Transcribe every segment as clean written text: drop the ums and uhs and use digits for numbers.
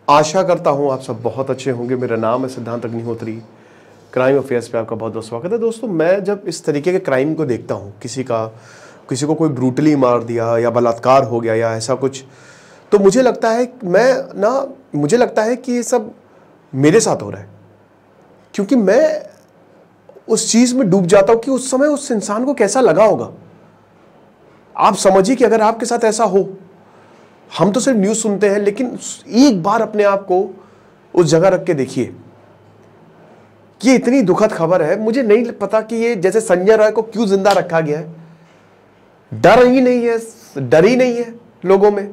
आशा करता हूं आप सब बहुत अच्छे होंगे। मेरा नाम है सिद्धांत अग्निहोत्री। क्राइम अफेयर्स पे आपका बहुत बहुत स्वागत है। दोस्तों, मैं जब इस तरीके के क्राइम को देखता हूं, किसी को कोई ब्रूटली मार दिया या बलात्कार हो गया या ऐसा कुछ, तो मुझे लगता है कि ये सब मेरे साथ हो रहा है, क्योंकि मैं उस चीज में डूब जाता हूं कि उस समय उस इंसान को कैसा लगा होगा। आप समझिए कि अगर आपके साथ ऐसा हो, हम तो सिर्फ न्यूज सुनते हैं, लेकिन एक बार अपने आप को उस जगह रख के देखिए कि ये इतनी दुखद खबर है। मुझे नहीं पता कि ये जैसे संजय रॉय को क्यों जिंदा रखा गया है। डर ही नहीं है लोगों में।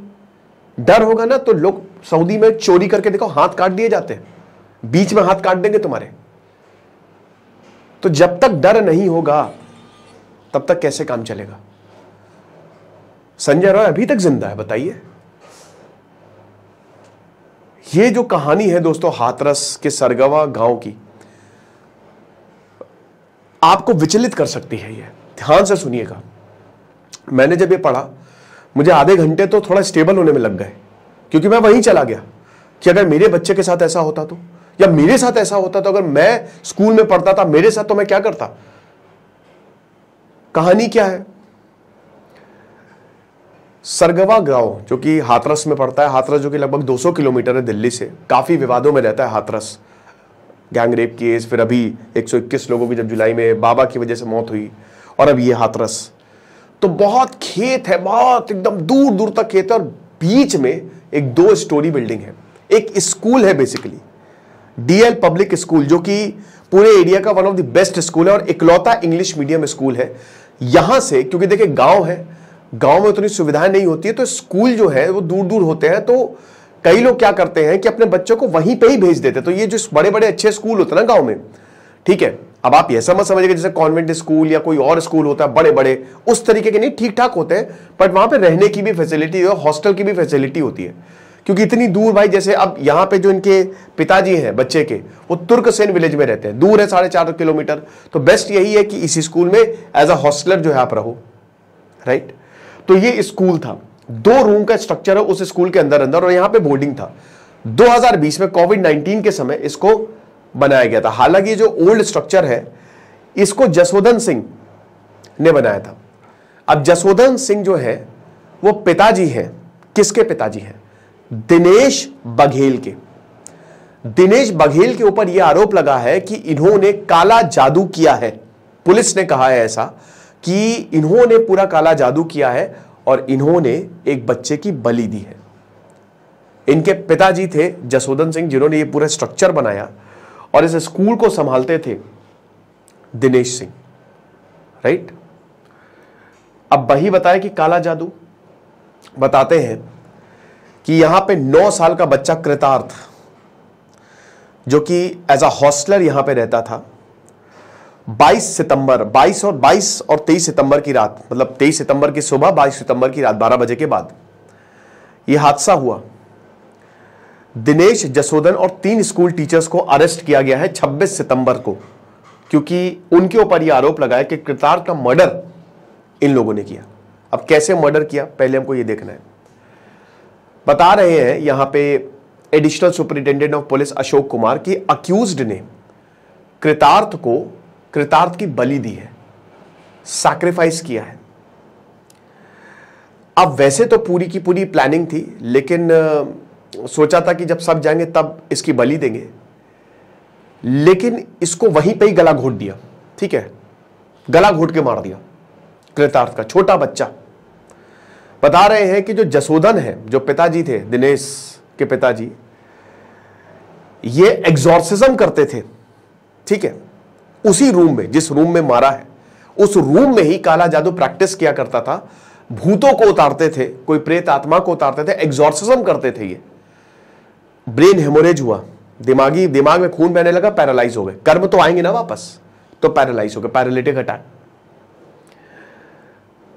डर होगा ना तो लोग सऊदी में चोरी करके देखो, हाथ काट दिए जाते हैं, बीच में हाथ काट देंगे तुम्हारे। तो जब तक डर नहीं होगा तब तक कैसे काम चलेगा। संजय रॉय अभी तक जिंदा है, बताइए। ये जो कहानी है दोस्तों हाथरस के सरगवा गांव की, आपको विचलित कर सकती है। ये ध्यान से सुनिएगा। मैंने जब ये पढ़ा, मुझे आधे घंटे तो थोड़ा स्टेबल होने में लग गए, क्योंकि मैं वहीं चला गया कि अगर मेरे बच्चे के साथ ऐसा होता तो, या मेरे साथ ऐसा होता तो, अगर मैं स्कूल में पढ़ता था मेरे साथ, तो मैं क्या करता। कहानी क्या है? सरगवा गांव जो कि हाथरस में पड़ता है, हाथरस जो कि लगभग 200 किलोमीटर है दिल्ली से, काफी विवादों में रहता है हाथरस। गैंग रेप केस, फिर अभी 121 लोगों की जब जुलाई में बाबा की वजह से मौत हुई, और अब ये हाथरस। तो बहुत खेत है, बहुत एकदम दूर दूर तक खेत है, और बीच में एक 2 स्टोरी बिल्डिंग है। एक स्कूल है बेसिकली, डीएल पब्लिक स्कूल, जो कि पूरे एरिया का one of the best school है और इकलौता इंग्लिश मीडियम स्कूल है। यहां से, क्योंकि देखिए गांव है, गांव में उतनी सुविधाएं नहीं होती है, तो स्कूल जो है वो दूर दूर होते हैं। तो कई लोग क्या करते हैं कि अपने बच्चों को वहीं पे ही भेज देते हैं। तो ये जो बड़े बड़े अच्छे स्कूल होते हैं ना गांव में, ठीक है, अब आप ये समझ समझिएगा जैसे कॉन्वेंट स्कूल या कोई और स्कूल होता है, बड़े बड़े उस तरीके के नहीं, ठीक ठाक होते हैं, बट वहां पे रहने की भी फैसिलिटी और हॉस्टल की भी फैसिलिटी होती है। क्योंकि इतनी दूर भाई, जैसे अब यहाँ पे जो इनके पिताजी हैं बच्चे के, वो तुर्कसेन विलेज में रहते हैं, दूर है 4.5 किलोमीटर। तो बेस्ट यही है कि इसी स्कूल में एज अ हॉस्टलर जो है आप रहो, राइट। तो ये स्कूल था, 2 रूम का स्ट्रक्चर है उस स्कूल के अंदर अंदर, और यहां पे बोर्डिंग था। 2020 में कोविड-19 के समय इसको बनाया गया था। हालांकि जो ओल्ड स्ट्रक्चर है, इसको जसोधन सिंह ने बनाया था। अब जसोधन सिंह जो है वो पिताजी हैं, किसके पिताजी हैं? दिनेश बघेल के। दिनेश बघेल के ऊपर यह आरोप लगा है कि इन्होंने काला जादू किया है। पुलिस ने कहा है ऐसा कि इन्होंने पूरा काला जादू किया है और इन्होंने एक बच्चे की बलि दी है। इनके पिताजी थे जसोधन सिंह, जिन्होंने ये पूरा स्ट्रक्चर बनाया, और इस स्कूल को संभालते थे दिनेश सिंह, राइट। अब वही बताया कि काला जादू, बताते हैं कि यहां पे 9 साल का बच्चा कृतार्थ, जो कि एज अ हॉस्टलर यहां पे रहता था, 22 और 23 सितंबर की रात, मतलब 23 सितंबर की सुबह, 22 सितंबर की रात 12 बजे के बाद यह हादसा हुआ। दिनेश, जसोधन और 3 स्कूल टीचर्स को अरेस्ट किया गया है 26 सितंबर को, क्योंकि उनके ऊपर यह आरोप लगाया कि कृतार्थ का मर्डर इन लोगों ने किया। अब कैसे मर्डर किया, पहले हमको यह देखना है। बता रहे हैं यहां पे additional superintendent of police Ashok Kumar की अक्यूज्ड ने कृतार्थ की बलि दी है, सैक्रिफाइस किया है। अब वैसे तो पूरी की पूरी प्लानिंग थी, लेकिन सोचा था कि जब सब जाएंगे तब इसकी बलि देंगे, लेकिन इसको वहीं पे ही गला घोट दिया। ठीक है, गला घोट के मार दिया कृतार्थ का, छोटा बच्चा। बता रहे हैं कि जो जसोधन है, जो पिताजी थे, दिनेश के पिताजी, ये एग्जॉर्सिज्म करते थे। ठीक है, उसी रूम में, जिस रूम में मारा है, उस रूम में ही काला जादू प्रैक्टिस किया करता था। भूतों को उतारते थे, कोई प्रेत आत्मा को उतारते थे, एग्जॉर्सिज्म करते थे। ये ब्रेन हेमोरेज हुआ, दिमाग में खून बहने लगा, पैरालाइज हो गए। कर्म तो आएंगे ना वापस, तो पैरालाइज हो गए, पैरालिटिक अटैक।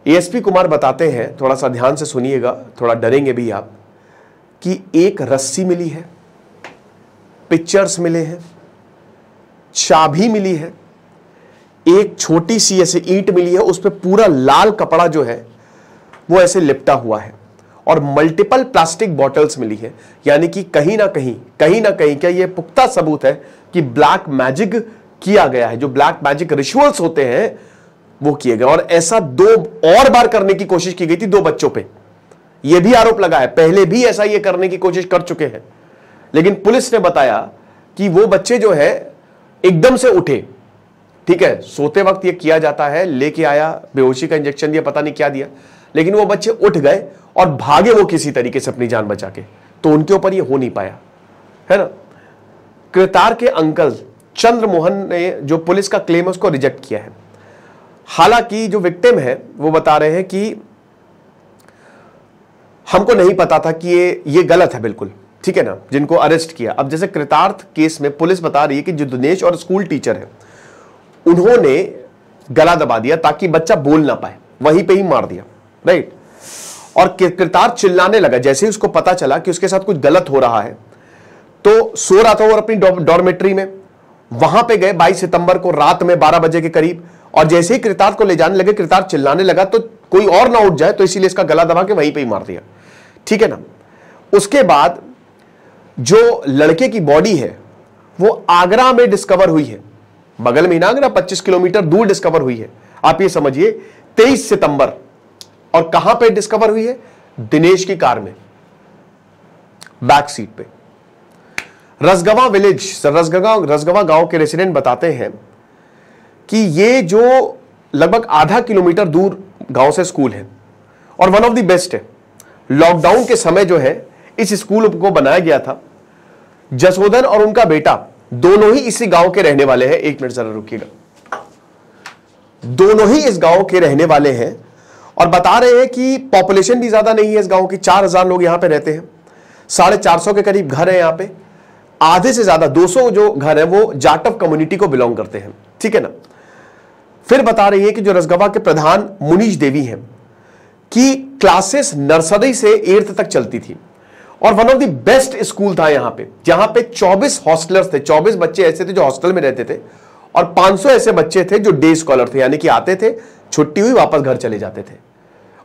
एएसपी कुमार बताते हैं, थोड़ा सा ध्यान से सुनिएगा, थोड़ा डरेंगे भी आप, कि एक रस्सी मिली है, पिक्चर्स मिले हैं, चाबी मिली है, एक छोटी सी ऐसे ईंट मिली है, उस पर पूरा लाल कपड़ा जो है वो ऐसे लिपटा हुआ है, और मल्टीपल प्लास्टिक बॉटल्स मिली है। यानी कि कहीं ना कहीं क्या यह पुख्ता सबूत है कि ब्लैक मैजिक किया गया है, जो ब्लैक मैजिक रिचुअल्स होते हैं वो किए गए। और ऐसा 2 और बार करने की कोशिश की गई थी 2 बच्चों पे, यह भी आरोप लगा है, पहले भी ऐसा ये करने की कोशिश कर चुके हैं। लेकिन पुलिस ने बताया कि वो बच्चे जो है एकदम से उठे, ठीक है, सोते वक्त ये किया जाता है, लेके आया, बेहोशी का इंजेक्शन दिया, पता नहीं क्या दिया, लेकिन वो बच्चे उठ गए और भागे वो किसी तरीके से अपनी जान बचा के, तो उनके ऊपर ये हो नहीं पाया, है ना। कृतार के अंकल चंद्रमोहन ने जो पुलिस का क्लेम है उसको रिजेक्ट किया है। हालांकि जो विक्टिम है वो बता रहे हैं कि हमको नहीं पता था कि ये गलत है बिल्कुल, ठीक है ना, जिनको अरेस्ट किया। अब जैसे कृतार्थ केस में पुलिस बता रही है कि जो दिनेश और स्कूल टीचर है उन्होंने गला दबा दिया ताकि बच्चा बोल ना पाए, वहीं पे ही मार दिया, राइट। और कृतार्थ चिल्लाने लगा जैसे ही उसको पता चला कि उसके साथ कुछ गलत हो रहा है, तो सो रहा था वो अपनी डॉर्मेट्री में, वहां पे गए 22 सितंबर को रात में 12 बजे के करीब, और जैसे ही कृतार्थ को ले जाने लगे, कृतार्थ चिल्लाने लगा तो कोई और ना उठ जाए, तो इसीलिए इसका गला दबा के वहीं पे ही मार दिया, ठीक है ना। उसके बाद जो लड़के की बॉडी है वो आगरा में डिस्कवर हुई है, बगल में ही ना आगरा, 25 किलोमीटर दूर डिस्कवर हुई है। आप ये समझिए 23 सितंबर, और कहां पे डिस्कवर हुई है? दिनेश की कार में, बैक सीट पे। रसगवा विलेज, रसगवा गांव के रेसिडेंट बताते हैं कि ये जो लगभग आधा किलोमीटर दूर गांव से स्कूल है और वन ऑफ द बेस्ट है। लॉकडाउन के समय जो है इस स्कूल को बनाया गया था। जसोदन और उनका बेटा दोनों ही इसी गांव के रहने वाले हैं। एक मिनट जरा रुकिएगा। दोनों ही इस गांव के रहने वाले हैं और बता रहे हैं कि पॉपुलेशन भी ज्यादा नहीं है इस गांव की, 4000 लोग यहां पे रहते हैं, 450 के करीब घर है यहां पे। आधे से ज्यादा 200 जो घर है वो जाटव कम्युनिटी को बिलोंग करते हैं, ठीक है ना। फिर बता रही है कि जो रसगवा के प्रधान मुनीश देवी हैं कि क्लासेस नर्सरी से 8th तक चलती थी और one of the best school था यहां पे, जहां पे 24 हॉस्टलर्स थे, 24 बच्चे ऐसे थे जो हॉस्टल में रहते थे और 500 ऐसे बच्चे थे जो डे स्कॉलर थे, यानी कि आते थे, छुट्टी हुई वापस घर चले जाते थे।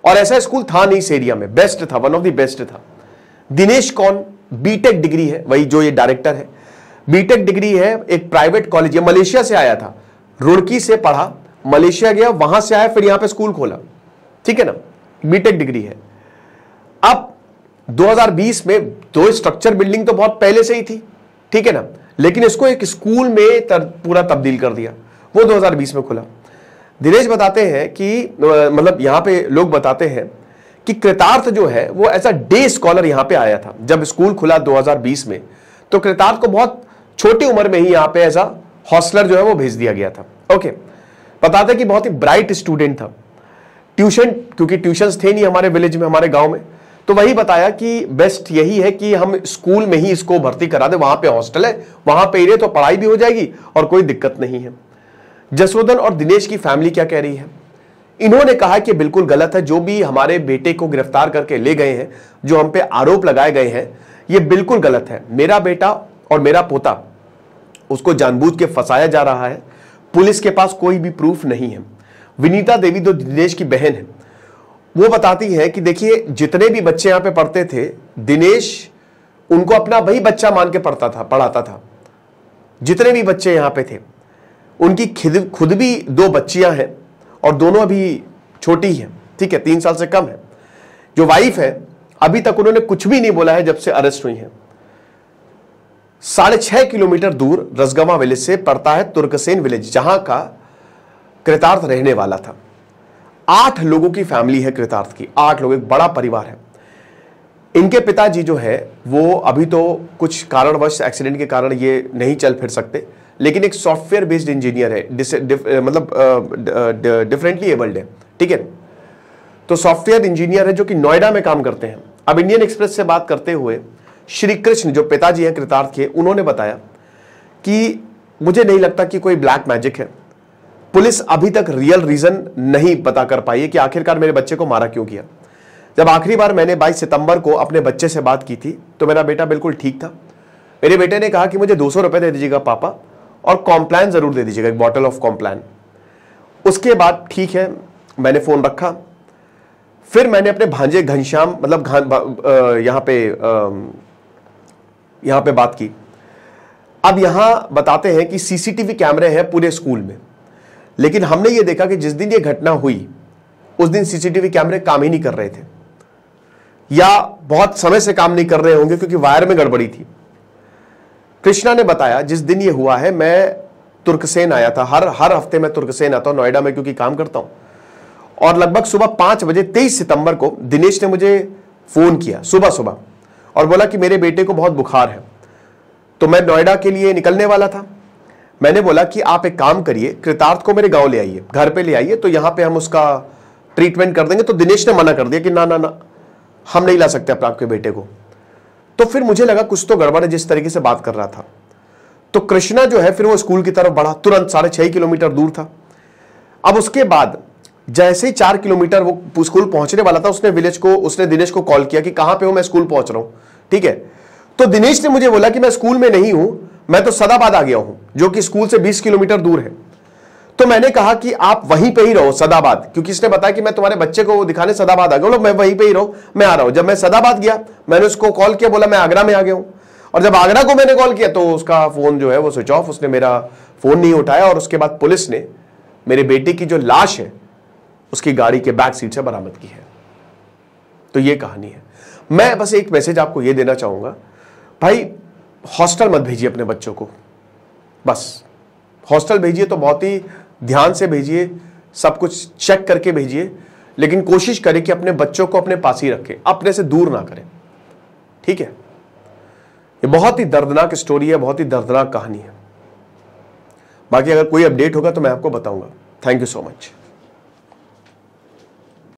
और ऐसा स्कूल था नहीं इस एरिया में, बेस्ट था, वन ऑफ द बेस्ट था। दिनेश कौन? बीटेक डिग्री है, वही जो ये डायरेक्टर है, बीटेक डिग्री है, एक प्राइवेट कॉलेज, ये मलेशिया से आया था, रुड़की से पढ़ा, मलेशिया गया, वहां से आया, फिर यहां पे स्कूल खोला, ठीक है ना, बीटेक डिग्री है। अब 2020 में 2 स्ट्रक्चर बिल्डिंग तो बहुत पहले से ही थी, ठीक है ना, लेकिन इसको एक स्कूल में पूरा तब्दील कर दिया, वो 2020 में खुला। दिनेश बताते हैं कि मतलब यहां पे लोग बताते हैं कि कृतार्थ जो है वो ऐसा डे स्कॉलर यहां पे आया था जब स्कूल खुला 2020 में, तो कृतार्थ को बहुत छोटी उम्र में ही यहां पे ऐसा हॉस्टलर जो है वो भेज दिया गया था। ओके, बताते कि बहुत ही ब्राइट स्टूडेंट था, ट्यूशन, क्योंकि ट्यूशंस थे नहीं हमारे विलेज में, हमारे गांव में, तो वही बताया कि बेस्ट यही है कि हम स्कूल में ही इसको भर्ती करा दे, वहां पे हॉस्टल है, वहां पे रहे तो पढ़ाई भी हो जाएगी और कोई दिक्कत नहीं है। जसोदन और दिनेश की फैमिली क्या कह रही है? इन्होंने कहा कि बिल्कुल गलत है, जो भी हमारे बेटे को गिरफ्तार करके ले गए हैं, जो हम पे आरोप लगाए गए हैं, ये बिल्कुल गलत है। मेरा बेटा और मेरा पोता, उसको जानबूझ के फंसाया जा रहा है, पुलिस के पास कोई भी प्रूफ नहीं है। विनीता देवी जो दिनेश की बहन है, वो बताती है कि देखिए जितने भी बच्चे यहां पे पढ़ते थे, दिनेश उनको अपना वही बच्चा मान के पढ़ाता था। जितने भी बच्चे यहां पे थे, उनकी खुद भी 2 बच्चियां हैं और दोनों अभी छोटी हैं, ठीक है, 3 साल से कम है। जो वाइफ है, अभी तक उन्होंने कुछ भी नहीं बोला है जब से अरेस्ट हुई है। 6.5 किलोमीटर दूर रसगवा विलेज से पड़ता है तुर्कसेन विलेज, जहां का कृतार्थ रहने वाला था। 8 लोगों की फैमिली है कृतार्थ की, 8 लोग, एक बड़ा परिवार है। इनके पिताजी जो है वो अभी तो कुछ कारणवश, एक्सीडेंट के कारण ये नहीं चल फिर सकते, लेकिन एक सॉफ्टवेयर बेस्ड इंजीनियर है, मतलब डिफरेंटली एबल्ड है, ठीक है। तो सॉफ्टवेयर इंजीनियर है जो कि नोएडा में काम करते हैं। अब इंडियन एक्सप्रेस से बात करते हुए श्री कृष्ण जो पिताजी हैं कृतार्थ के, उन्होंने बताया कि मुझे नहीं लगता कि कोई ब्लैक मैजिक है। पुलिस अभी तक रियल रीजन नहीं पता कर पाई है कि आखिरकार मेरे बच्चे को मारा क्यों किया। जब आखिरी बार मैंने 22 सितंबर को अपने बच्चे से बात की थी तो मेरा बेटा बिल्कुल ठीक था। मेरे बेटे ने कहा कि मुझे 200 रुपए दे दीजिएगा पापा, और कॉम्प्लान जरूर दे दीजिएगा, एक बॉटल ऑफ कॉम्प्लान। उसके बाद ठीक है, मैंने फोन रखा। फिर मैंने अपने भांजे घनश्याम मतलब यहां पे बात की। अब यहां बताते हैं कि सीसीटीवी कैमरे हैं पूरे स्कूल में, लेकिन हमने ये देखा कि जिस दिन ये घटना हुई उस दिन सीसीटीवी कैमरे काम ही नहीं कर रहे थे, या बहुत समय से काम नहीं कर रहे होंगे क्योंकि वायर में गड़बड़ी थी। कृष्णा ने बताया जिस दिन ये हुआ है मैं तुर्कसेन आया था, हर हफ्ते मैं तुर्कसेन आता हूं नोएडा में क्योंकि काम करता हूं, और लगभग सुबह 5 बजे 23 सितंबर को दिनेश ने मुझे फोन किया सुबह और बोला कि मेरे बेटे को बहुत बुखार है। तो मैं नोएडा के लिए निकलने वाला था। मैंने बोला कि आप एक काम करिए, कृतार्थ को मेरे गांव ले आइए, घर पे ले आइए, तो यहां पे हम उसका ट्रीटमेंट कर देंगे। तो दिनेश ने मना कर दिया कि ना ना ना, हम नहीं ला सकते आपके बेटे को। तो फिर मुझे लगा कुछ तो गड़बड़ है जिस तरीके से बात कर रहा था। तो कृष्णा जो है फिर वो स्कूल की तरफ बढ़ा, तुरंत 6.5 किलोमीटर दूर था। अब उसके बाद जैसे ही 4 किलोमीटर वो स्कूल पहुंचने वाला था, उसने दिनेश को कॉल किया कि कहां पे हूं, मैं स्कूल पहुंच रहा हूं, ठीक है। तो दिनेश ने मुझे बोला कि मैं स्कूल में नहीं हूं, मैं तो सदाबाद आ गया हूं, जो कि स्कूल से 20 किलोमीटर दूर है। तो मैंने कहा कि आप वहीं पे ही रहो सदाबाद, क्योंकि इसने बताया कि मैं तुम्हारे बच्चे को दिखाने सदाबाद आ गया, मैं वहीं पे ही रहो, मैं आ रहा हूं। जब मैं सदाबाद गया, मैंने उसको कॉल किया, बोला मैं आगरा में आ गया हूं। और जब आगरा को मैंने कॉल किया तो उसका फोन जो है वो स्विच ऑफ, उसने मेरा फोन नहीं उठाया। और उसके बाद पुलिस ने मेरे बेटे की जो लाश है उसकी गाड़ी के बैक सीट से बरामद की है। तो ये कहानी है। मैं बस एक मैसेज आपको ये देना चाहूंगा, भाई हॉस्टल मत भेजिए अपने बच्चों को, बस हॉस्टल भेजिए तो बहुत ही ध्यान से भेजिए, सब कुछ चेक करके भेजिए, लेकिन कोशिश करें कि अपने बच्चों को अपने पास ही रखें, अपने से दूर ना करें, ठीक है। ये बहुत ही दर्दनाक स्टोरी है, बहुत ही दर्दनाक कहानी है। बाकी अगर कोई अपडेट होगा तो मैं आपको बताऊंगा। Thank you so much.